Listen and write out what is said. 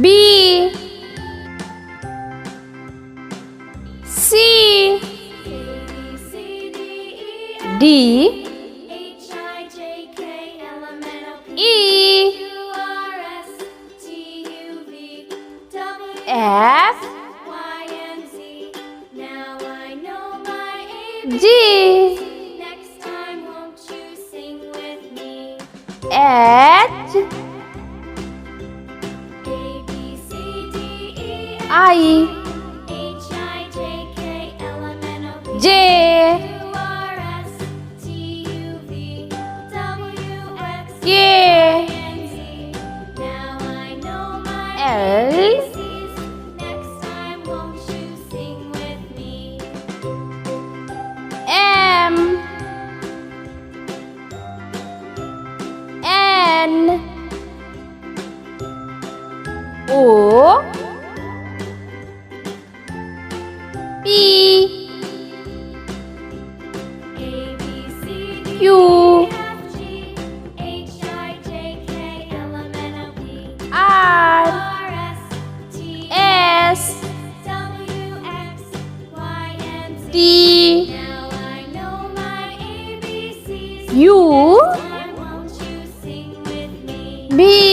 B, C, D, E, F, G, H, I, J, K, L, M, N, O, P, Q, R, S, T, U, V,